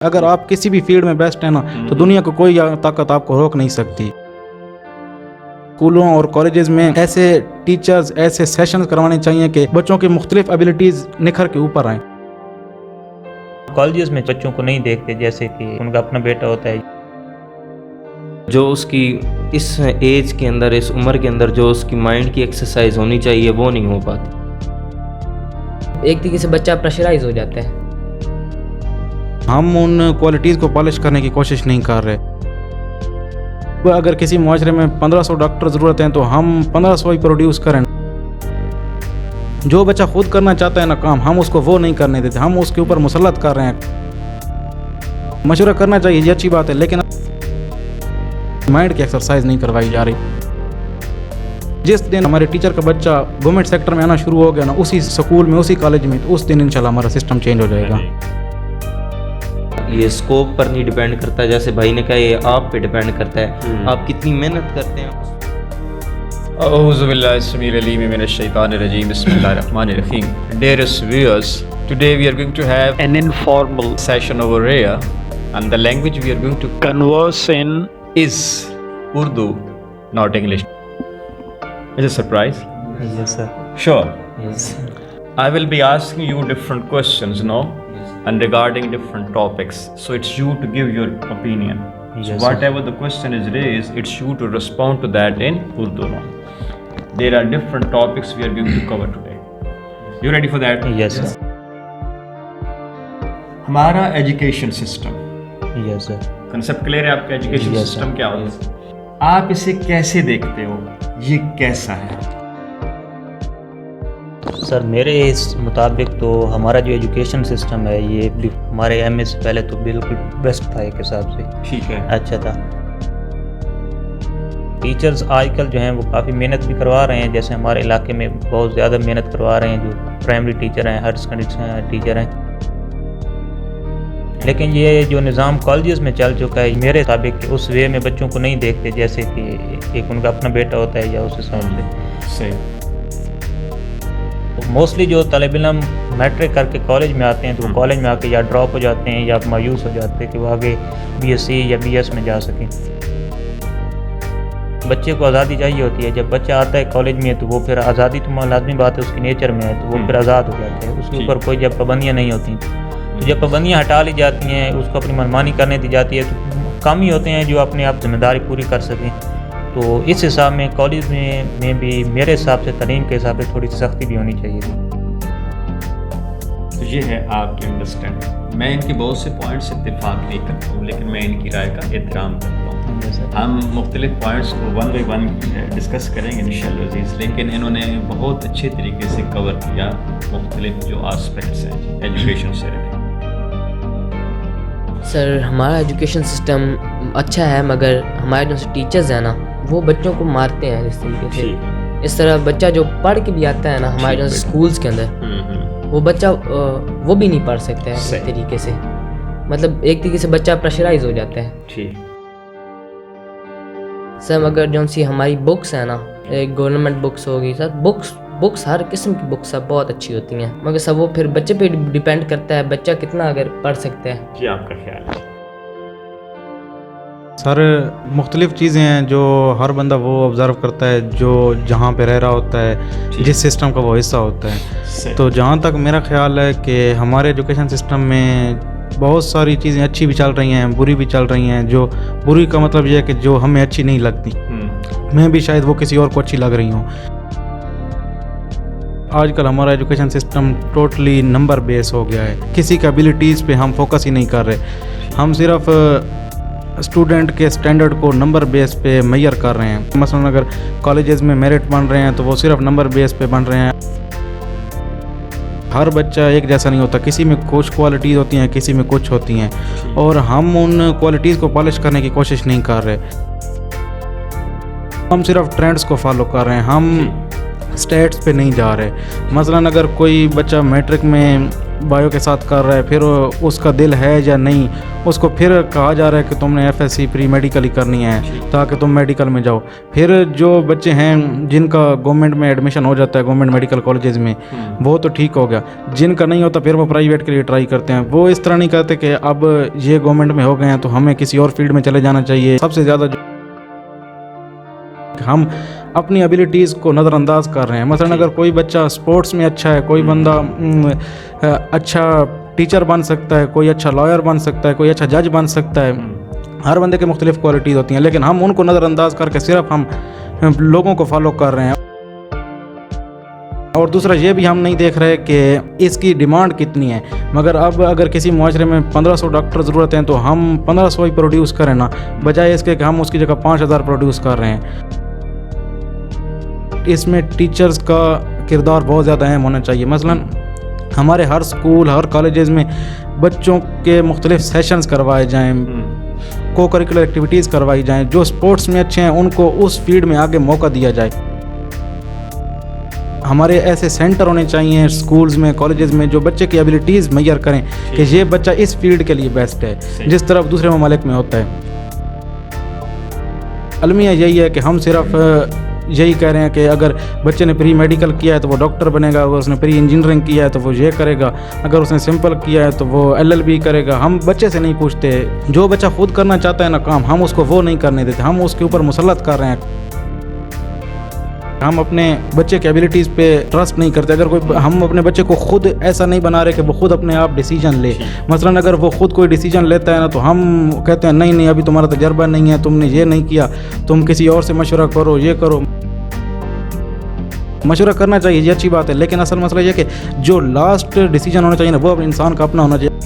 اگر آپ کسی بھی فیلڈ میں بیسٹ ہیں نا تو دنیا کو کوئی طاقت آپ کو روک نہیں سکتی. اسکولوں اور کالجز میں ایسے ٹیچرز ایسے سیشنز کروانے چاہیے کہ بچوں کی مختلف ایبلٹیز نکھر کے اوپر آئیں. کالجز میں بچوں کو نہیں دیکھتے جیسے کہ ان کا اپنا بیٹا ہوتا ہے. جو اس کی اس ایج کے اندر اس عمر کے اندر جو اس کی مائنڈ کی ایکسرسائز ہونی چاہیے وہ نہیں ہو پاتی. ایک طریقے سے بچہ پریشرائز ہو جاتا ہے. ہم ان کوالٹیز کو پالش کرنے کی کوشش نہیں کر رہے. اگر کسی معاشرے میں 1500 ڈاکٹر ضرورت ہیں تو ہم 1500 ہی پروڈیوس کریں. جو بچہ خود کرنا چاہتا ہے نا کام ہم اس کو وہ نہیں کرنے دیتے, ہم اس کے اوپر مسلط کر رہے ہیں. مشورہ کرنا چاہیے یہ اچھی بات ہے لیکن مائنڈ کی ایکسرسائز نہیں کروائی جا رہی. جس دن ہمارے ٹیچر کا بچہ گورنمنٹ سیکٹر میں آنا شروع ہو گیا نا اسی سکول میں اسی کالج میں تو اس دن انشاءاللہ ہمارا سسٹم چینج ہو جائے گا. یہ اسکوپ پر نہیں ڈیپینڈ کرتا, جیسے بھائی نے کہا یہ آپ پہ ڈیپینڈ کرتا ہے آپ کتنی محنت کرتے ہیں. اعوذ باللہ السمیع العلیم من الشیطان الرجیم. بسم اللہ الرحمن الرحیم. Dearest viewers, today we are going to have an informal session over here and the language we are going to converse in is Urdu, not English. Is it a surprise? Yes, sir. Sure. Yes. I will be asking you different questions, no? And regarding different topics. So it's you to give your opinion. Yes, so sir. whatever the question is raised, it's you to respond to that in Urdu. No? There are different topics we are going to cover today. You ready for that? Yes, sir. ہمارا education system Yes, sir. Concept clear ہے آپ کا education Yes, system sir. کیا ہوتا ہے؟ آپ اسے کیسے دیکھتے ہو, یہ کیسا ہے؟ سر میرے اس مطابق تو ہمارا جو ایجوکیشن سسٹم ہے یہ ہمارے ایم اے سے پہلے تو بالکل بیسٹ تھا. ایک حساب سے ٹھیک ہے. اچھا تھا. ٹیچرز آج کل جو ہیں وہ کافی محنت بھی کروا رہے ہیں, جیسے ہمارے علاقے میں بہت زیادہ محنت کروا رہے ہیں جو پرائمری ٹیچر ہیں, ہائر سیکنڈری ٹیچر ہیں. لیکن یہ جو نظام کالجز میں چل چکا ہے میرے مطابق اس وے میں بچوں کو نہیں دیکھتے جیسے کہ ایک ان کا اپنا بیٹا ہوتا ہے یا اس حساب سے. صحیح. موسٹلی جو طالب علم میٹرک کر کے کالج میں آتے ہیں تو وہ کالج میں آ کے یا ڈراپ ہو جاتے ہیں یا مایوس ہو جاتے ہیں کہ وہ آگے بی ایس سی یا بی ایس میں جا سکیں. بچے کو آزادی چاہیے ہوتی ہے. جب بچہ آتا ہے کالج میں تو وہ پھر آزادی تو لازمی بات ہے اس کی نیچر میں ہے تو وہ پھر آزاد ہو جاتا ہے. اس کے اوپر کوئی جب پابندیاں نہیں ہوتی تو جب پابندیاں ہٹا لی جاتی ہیں اس کو اپنی منمانی کرنے دی جاتی ہے تو کم ہی ہوتے ہیں جو اپنے آپ ذمہ داری پوری کر سکیں. تو اس حساب میں کالج میں بھی میرے حساب سے تعلیم کے حساب سے تھوڑی سی سختی بھی ہونی چاہیے. تو یہ ہے آپ کی انڈرسٹینڈ. میں ان کے بہت سے پوائنٹس اتفاق نہیں کرتا ہوں لیکن میں ان کی رائے کا احترام کرتا ہوں. ہم مختلف پوائنٹس کو ون بائی ون ڈسکس کریں گے انشاءاللہ عزیز, لیکن انہوں نے بہت اچھے طریقے سے کور کیا مختلف جو آسپیکٹس ہیں ایجوکیشن سے. سر ہمارا ایجوکیشن سسٹم اچھا ہے مگر ہمارے جو ٹیچرز ہیں نا وہ بچوں کو مارتے ہیں اس طریقے سے. اس طرح بچہ جو پڑھ کے بھی آتا ہے نا ہمارے جو اسکولس کے اندر وہ بچہ وہ بھی نہیں پڑھ سکتا ہے اس طریقے سے. مطلب ایک طریقے سے بچہ پریشرائز ہو جاتا ہے. ٹھیک. سر اگر جو سی ہماری بکس ہیں نا گورنمنٹ بکس ہوگی سر, بکس ہر قسم کی بکس سب بہت اچھی ہوتی ہیں مگر سب وہ پھر بچے پہ ڈیپینڈ کرتا ہے بچہ کتنا اگر پڑھ سکتا ہے. جی آپ کا خیال ہے؟ سر مختلف چیزیں ہیں جو ہر بندہ وہ آبزرو کرتا ہے جو جہاں پہ رہ رہا ہوتا ہے جس سسٹم کا وہ حصہ ہوتا ہے. تو جہاں تک میرا خیال ہے کہ ہمارے ایجوکیشن سسٹم میں بہت ساری چیزیں اچھی بھی چل رہی ہیں بری بھی چل رہی ہیں. جو بری کا مطلب یہ ہے کہ جو ہمیں اچھی نہیں لگتی میں بھی شاید وہ کسی اور کو اچھی لگ رہی ہوں. آج کل ہمارا ایجوکیشن سسٹم ٹوٹلی نمبر بیس ہو گیا ہے. کسی کا ایبلٹیز پہ ہم فوکس ہی نہیں کر رہے. ہم صرف اسٹوڈنٹ کے اسٹینڈرڈ کو نمبر بیس پہ میئر کر رہے ہیں. مثلا اگر کالجز میں میرٹ بن رہے ہیں تو وہ صرف نمبر بیس پہ بن رہے ہیں. ہر بچہ ایک جیسا نہیں ہوتا, کسی میں کچھ کوالٹیز ہوتی ہیں کسی میں کچھ ہوتی ہیں اور ہم ان کوالٹیز کو پالش کرنے کی کوشش نہیں کر رہے. ہم صرف ٹرینڈز کو فالو کر رہے ہیں, ہم اسٹیٹس پہ نہیں جا رہے. مثلا اگر کوئی بچہ میٹرک میں बायो के साथ कर रहा है, फिर उसका दिल है या नहीं, उसको फिर कहा जा रहा है कि तुमने एफएससी प्री मेडिकल ही करनी है ताकि तुम मेडिकल में जाओ। फिर जो बच्चे हैं जिनका गवर्नमेंट में एडमिशन हो जाता है गवर्नमेंट मेडिकल कॉलेजेस में, वो तो ठीक हो गया, जिनका नहीं होता फिर वो प्राइवेट के लिए ट्राई करते हैं। वो इस तरह नहीं कहते कि अब ये गवर्नमेंट में हो गए हैं तो हमें किसी और फील्ड में चले जाना चाहिए। सबसे ज़्यादा हम अपनी एबिलिटीज़ को नज़रअंदाज कर रहे हैं। मसलन अगर कोई बच्चा स्पोर्ट्स में अच्छा है, कोई बंदा अच्छा टीचर बन सकता है, कोई अच्छा लॉयर बन सकता है, कोई अच्छा जज बन सकता है, हर बंदे के मुख्तलिफ क्वालिटीज़ होती हैं, लेकिन हम उनको नज़रअंदाज करके सिर्फ हम लोगों को फॉलो कर रहे हैं। और दूसरा ये भी हम नहीं देख रहे कि इसकी डिमांड कितनी है। मगर अब अगर किसी मुआशरे में 1500 डॉक्टर ज़रूरत हैं तो हम 1500 ही प्रोड्यूस करें ना, बजाय इसके कि हम उसकी जगह 5000 प्रोड्यूस कर रहे हैं। इसमें टीचर्स का किरदार बहुत ज़्यादा अहम होना चाहिए। मसलन हमारे हर स्कूल हर कॉलेजेस में बच्चों के मुख्तलिफ सेशंस करवाए जाएँ, को करिकुलर एक्टिविटीज़ करवाई जाएँ। जो स्पोर्ट्स में अच्छे हैं उनको उस फील्ड में आगे मौका दिया जाए। हमारे ऐसे सेंटर होने चाहिए स्कूल्स में कॉलेजेस में जो बच्चे की एबिलिटीज़ मैयर करें कि ये बच्चा इस फील्ड के लिए बेस्ट है, जिस तरह दूसरे ममालिक में होता है। अलमिया यही है कि हम सिर्फ यही कह रहे हैं कि अगर बच्चे ने प्री मेडिकल किया है तो वो डॉक्टर बनेगा, अगर उसने प्री इंजीनियरिंग किया है तो वो ये करेगा, अगर उसने सिंपल किया है तो वो LLB करेगा। हम बच्चे से नहीं पूछते, जो बच्चा खुद करना चाहता है ना काम, हम उसको वो नहीं करने देते, हम उसके ऊपर मुसल्लत कर रहे हैं। हम अपने बच्चे की एबिलिटीज़ पे ट्रस्ट नहीं करते। अगर कोई हम अपने बच्चे को खुद ऐसा नहीं बना रहे कि वो खुद अपने आप डिसीजन ले। मसलन अगर वो खुद कोई डिसीजन लेता है ना तो हम कहते हैं नहीं अभी तुम्हारा तजर्बा नहीं है, तुमने ये नहीं किया, तुम किसी और से मशवरा करो, ये करो। मशवरा करना चाहिए, ये अच्छी बात है, लेकिन असल मसला ये कि जो लास्ट डिसीजन होना चाहिए ना वो इंसान का अपना होना चाहिए।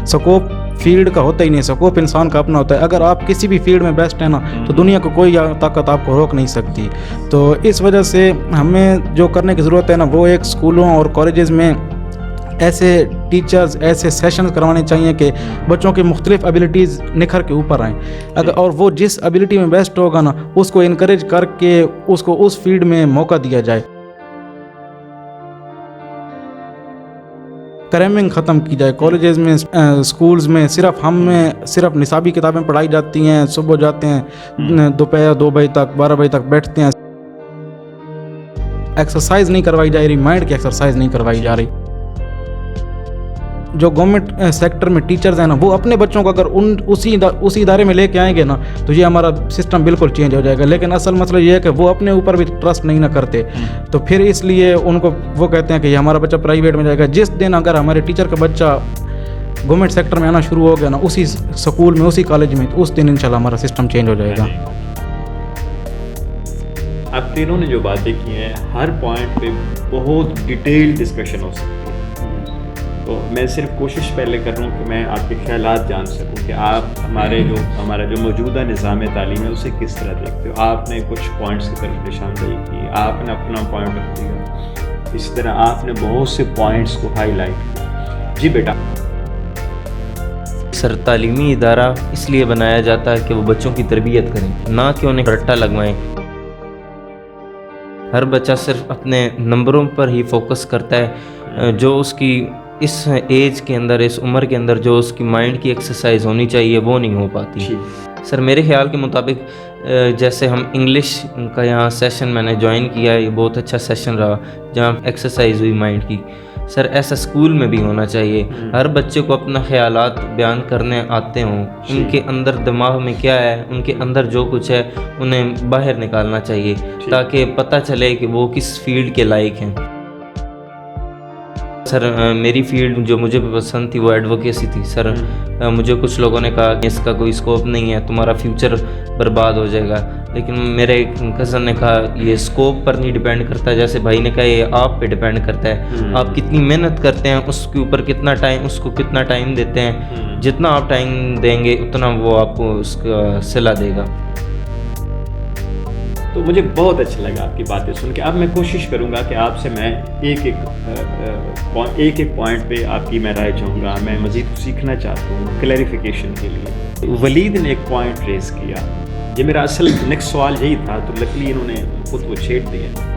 स्कोप फील्ड का होता ही नहीं, स्कोप इंसान का अपना होता है। अगर आप किसी भी फील्ड में बेस्ट है ना तो दुनिया को कोई ताकत आपको रोक नहीं सकती। तो इस वजह से हमें जो करने की ज़रूरत है ना वो एक स्कूलों और कॉलेजेस में ऐसे टीचर्स ऐसे सेशंस करवाने चाहिए कि बच्चों की मुख्तलिफ एबिलिटीज़ निखर के ऊपर आएँ। अगर और वो जिस एबिलिटी में बेस्ट होगा ना उसको इनकरेज करके उसको उस फील्ड में मौका दिया जाए। क्रैमिंग ख़त्म की जाए कॉलेजेस में, स्कूल्स में। सिर्फ निसाबी किताबें पढ़ाई जाती हैं, सुबह जाते हैं, दोपहर 2 बजे तक 12 बजे तक बैठते हैं, एक्सरसाइज नहीं करवाई जा रही, माइंड की एक्सरसाइज नहीं करवाई जा रही। जो गवर्नमेंट सेक्टर में टीचर्स हैं ना वो अपने बच्चों को अगर उसी इदारे में लेके आएंगे ना तो ये हमारा सिस्टम बिल्कुल चेंज हो जाएगा। लेकिन असल मसला ये है कि वो अपने ऊपर भी ट्रस्ट नहीं ना करते, तो फिर इसलिए उनको वो कहते हैं कि ये हमारा बच्चा प्राइवेट में जाएगा। जिस दिन अगर हमारे टीचर का बच्चा गवर्नमेंट सेक्टर में आना शुरू हो गया ना उसी स्कूल में उसी कॉलेज में, तो उस दिन इंशाल्लाह हमारा सिस्टम चेंज हो जाएगा। आप तीनों ने जो बातें की हैं हर पॉइंट पे बहुत डिटेल डिस्कशन हो सकती है। तो मैं सिर्फ कोशिश पहले कर रहा हूँ कि मैं आपके ख्यालात जान सकूँ कि आप हमारा जो मौजूदा निज़ाम तालीम है उसे किस तरह देखते हो। आपने कुछ पॉइंट्स की तरफ निशानदेही की, आपने अपना पॉइंट रख दिया, इस तरह आपने बहुत से पॉइंट्स को हाईलाइट किया। जी बेटा। सर तालीमी इदारा इसलिए बनाया जाता है कि वो बच्चों की तरबियत करें, ना कि उन्हें रट्टा लगवाएं। हर बच्चा सिर्फ अपने नंबरों पर ही फोकस करता है। जो उसकी इस एज के अंदर, इस उम्र के अंदर जो उसकी माइंड की एक्सरसाइज होनी चाहिए वो नहीं हो पाती। सर मेरे ख्याल के मुताबिक जैसे हम इंग्लिश का यहाँ सेशन मैंने ज्वाइन किया है, ये बहुत अच्छा सेशन रहा जहाँ एक्सरसाइज हुई माइंड की। सर ऐसा स्कूल में भी होना चाहिए, हर बच्चे को अपना ख्यालात बयान करने आते हों, उनके अंदर दिमाग में क्या है, उनके अंदर जो कुछ है उन्हें बाहर निकालना चाहिए ताकि पता चले कि वो किस फील्ड के लायक हैं। सर मेरी फील्ड जो मुझे पसंद थी वो एडवोकेसी थी। सर मुझे कुछ लोगों ने कहा कि इसका कोई स्कोप नहीं है, तुम्हारा फ्यूचर बर्बाद हो जाएगा, लेकिन मेरे एक कज़न ने कहा ये स्कोप पर नहीं डिपेंड करता, जैसे भाई ने कहा ये आप पे डिपेंड करता है, आप कितनी मेहनत करते हैं, उसके ऊपर उसको कितना टाइम देते हैं। जितना आप टाइम देंगे उतना वो आपको उसका सिला देगा। तो मुझे बहुत अच्छा लगा आपकी बातें सुन के। अब मैं कोशिश करूंगा कि आपसे मैं एक एक पॉइंट पे आपकी मैं राय चाहूँगा। मैं मज़ीद सीखना चाहता हूँ क्लैरिफिकेशन के लिए। वलीद ने एक पॉइंट रेज़ किया, ये मेरा असल नेक्स्ट सवाल यही था, तो लकीली इन्होंने खुद वो छेड़ दिया।